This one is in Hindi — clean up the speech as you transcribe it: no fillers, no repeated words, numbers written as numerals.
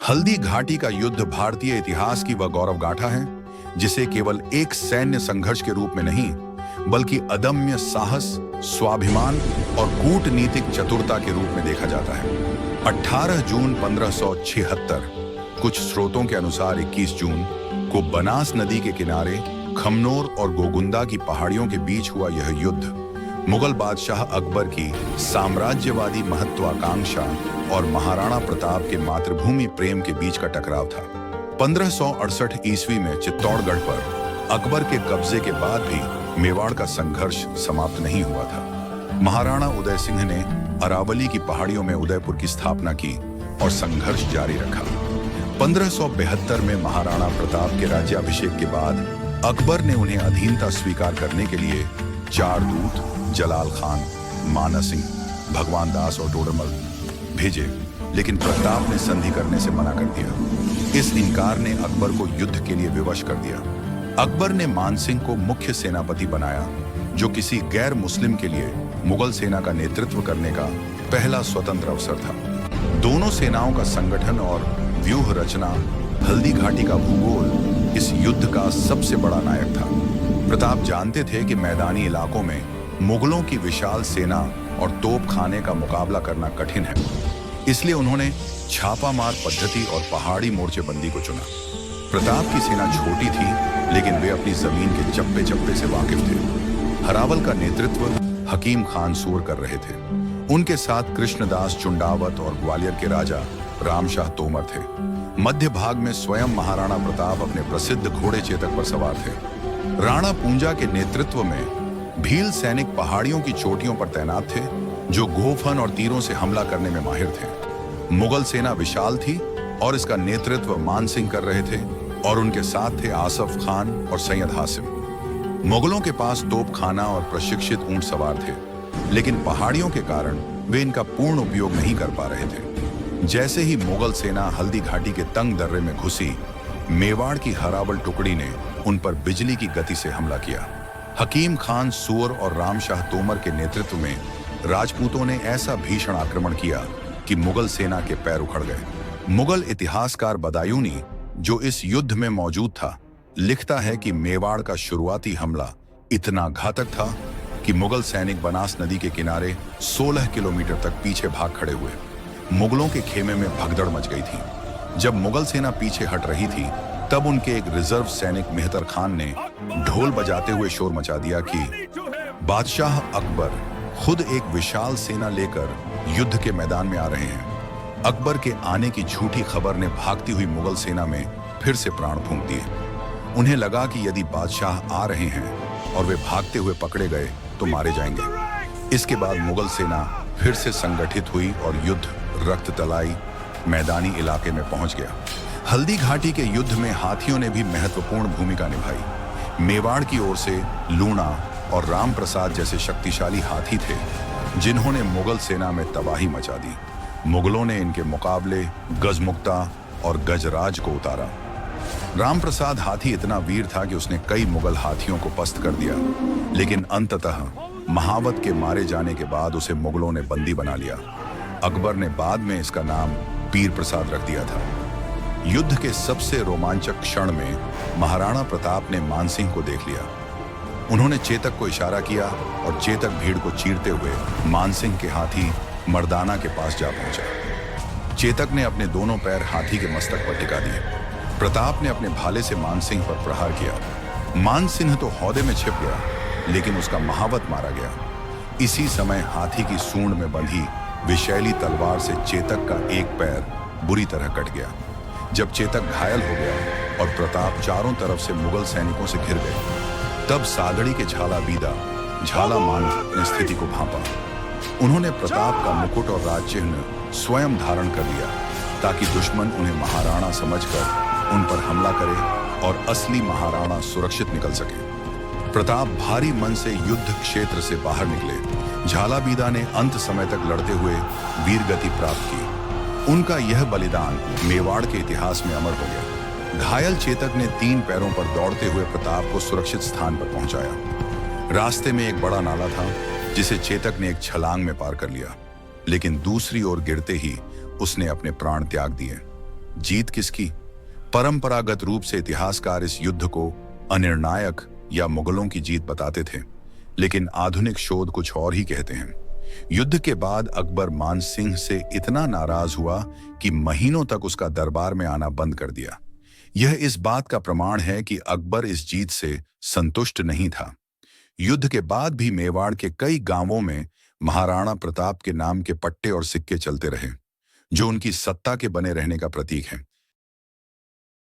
हल्दी घाटी का युद्ध भारतीय इतिहास की वह गौरव गाथा है जिसे केवल एक सैन्य संघर्ष के रूप में नहीं बल्कि अदम्य साहस, स्वाभिमान और कूटनीतिक चतुरता के रूप में देखा जाता है। 18 जून 1576, कुछ स्रोतों के अनुसार 21 जून को बनास नदी के किनारे खमनोर और गोगुंदा की पहाड़ियों के बीच हुआ यह युद्ध मुगल बादशाह अकबर की साम्राज्यवादी महत्वाकांक्षा और महाराणा प्रताप के मातृभूमि प्रेम के बीच का टकराव था। 1568 ईस्वी में चित्तौड़गढ़ पर अकबर के कब्जे के बाद भी मेवाड़ का संघर्ष समाप्त नहीं हुआ था। महाराणा उदय सिंह ने अरावली की पहाड़ियों में उदयपुर की स्थापना की और संघर्ष जारी रखा। 1572 में महाराणा प्रताप के राज्याभिषेक के बाद अकबर ने उन्हें अधीनता स्वीकार करने के लिए 4 दूत जलाल खान, माना सिंह, भगवान दास और टोडरमल भेजे, लेकिन प्रताप ने संधि करने से मना कर दिया। इस इनकार ने अकबर को युद्ध के लिए विवश कर दिया। अकबर ने मानसिंह को मुख्य सेनापति बनाया, जो किसी गैर मुस्लिम के लिए मुगल सेना का नेतृत्व करने का पहला स्वतंत्र अवसर था। दोनों सेनाओं का संगठन और व्यूह रचना, हल्दी घाटी का भूगोल इस युद्ध का सबसे बड़ा नायक था। प्रताप जानते थे कि मैदानी इलाकों में मुगलों की विशाल सेना और तोपखाने का मुकाबला करना कठिन है, इसलिए उन्होंने छापामार पद्धति और पहाड़ी मोर्चेबंदी को चुना। प्रताप की सेना छोटी थी, लेकिन वे अपनी जमीन के चप्पे चप्पे से वाकिफ थे। हरावल का नेतृत्व हकीम खान सूर कर रहे थे। उनके साथ कृष्णदास चुंडावत और ग्वालियर के राजा रामशाह तोमर थे। मध्य भाग में स्वयं महाराणा प्रताप अपने प्रसिद्ध घोड़े चेतक पर सवार थे। राणा पूंजा के नेतृत्व में भील सैनिक पहाड़ियों की चोटियों पर तैनात थे, जो गोफन और तीरों से हमला करने में माहिर थे। मुगल सेना विशाल थी और इसका नेतृत्व मानसिंह कर रहे थे और उनके साथ थे आसफ खान और सैयद हासिम। मुगलों के पास तोपखाना और प्रशिक्षित ऊंट सवार थे, लेकिन पहाड़ियों के कारण वे इनका पूर्ण उपयोग नहीं कर पा रहे थे। जैसे ही मुगल सेना हल्दी घाटी के तंग दर्रे में घुसी, मेवाड़ की हरावल टुकड़ी ने उन पर बिजली की गति से हमला किया। हकीम खान सूर और रामशाह तोमर के नेतृत्व में राजपूतों ने ऐसा भीषण आक्रमण किया कि मुगल सेना के पैर उखड़ गए। मुगल इतिहासकार बदायूनी, जो इस युद्ध में मौजूद था, लिखता है कि मेवाड़ का शुरुआती हमला इतना घातक था कि मुगल सैनिक बनास नदी के किनारे 16 किलोमीटर तक पीछे भाग खड़े हुए। मुगलों के खेमे में भगदड़ मच गई थी। जब मुगल सेना पीछे हट रही थी, तब उनके एक रिजर्व सैनिक मेहतर खान ने ढोल बजाते हुए शोर मचा दिया कि बादशाह अकबर खुद एक विशाल सेना लेकर युद्ध के मैदान में आ रहे हैं। अकबर के आने की झूठी खबर ने भागती हुई मुगल सेना में फिर से प्राण फूंक दिए। उन्हें लगा कि यदि बादशाह आ रहे हैं और वे भागते हुए पकड़े गए तो मारे जाएंगे। इसके बाद मुगल सेना फिर से संगठित हुई और युद्ध रक्त तलाई मैदानी इलाके में पहुंच गया। हल्दी घाटी के युद्ध में हाथियों ने भी महत्वपूर्ण भूमिका निभाई। मेवाड़ की ओर से लूणा और राम प्रसाद जैसे शक्तिशाली हाथी थे, जिन्होंने मुगल सेना में तबाही मचा दी। मुगलों ने इनके मुकाबले गजमुक्ता और गजराज को उतारा। राम प्रसाद हाथी इतना वीर था कि उसने कई मुगल हाथियों को पस्त कर दिया, लेकिन अंततः महावत के मारे जाने के बाद उसे मुगलों ने बंदी बना लिया। अकबर ने बाद में इसका नाम पीर प्रसाद रख दिया था। युद्ध के सबसे रोमांचक क्षण में महाराणा प्रताप ने मानसिंह को देख लिया। उन्होंने चेतक को इशारा किया और चेतक भीड़ को चीरते हुए मानसिंह के हाथी मर्दाना के पास जा पहुंचा। चेतक ने अपने दोनों पैर हाथी के मस्तक पर टिका दिए। प्रताप ने अपने भाले से मानसिंह पर प्रहार किया। मानसिंह तो हौदे में छिप गया, लेकिन उसका महावत मारा गया। इसी समय हाथी की सूंड में बंधी विशैली तलवार से चेतक का एक पैर बुरी तरह कट गया। जब चेतक घायल हो गया और प्रताप चारों तरफ से मुगल सैनिकों से घिर गए, तब सादड़ी के झाला मान ने स्थिति को भांपा। उन्होंने प्रताप का मुकुट और राज चिन्ह स्वयं धारण कर लिया, ताकि दुश्मन उन्हें महाराणा समझकर उन पर हमला करे और असली महाराणा सुरक्षित निकल सके। प्रताप भारी मन से युद्ध क्षेत्र से बाहर निकले। झालाबीदा ने अंत समय तक लड़ते हुए वीरगति प्राप्त की। उनका यह बलिदान मेवाड़ के इतिहास में अमर हो गया। घायल चेतक ने 3 पैरों पर दौड़ते हुए प्रताप को सुरक्षित स्थान पर पहुंचाया। रास्ते में एक बड़ा नाला था, जिसे चेतक ने एक छलांग में पार कर लिया, लेकिन दूसरी ओर गिरते ही उसने अपने प्राण त्याग दिए। जीत किसकी? परंपरागत रूप से इतिहासकार इस युद्ध को अनिर्णायक या मुगलों की जीत बताते थे, लेकिन आधुनिक शोध कुछ और ही कहते हैं। युद्ध के बाद अकबर मान सिंह से इतना नाराज हुआ कि महीनों तक उसका दरबार में आना बंद कर दिया। यह इस बात का प्रमाण है कि अकबर इस जीत से संतुष्ट नहीं था। युद्ध के बाद भी मेवाड़ के कई गांवों में महाराणा प्रताप के नाम के पट्टे और सिक्के चलते रहे, जो उनकी सत्ता के बने रहने का प्रतीक है।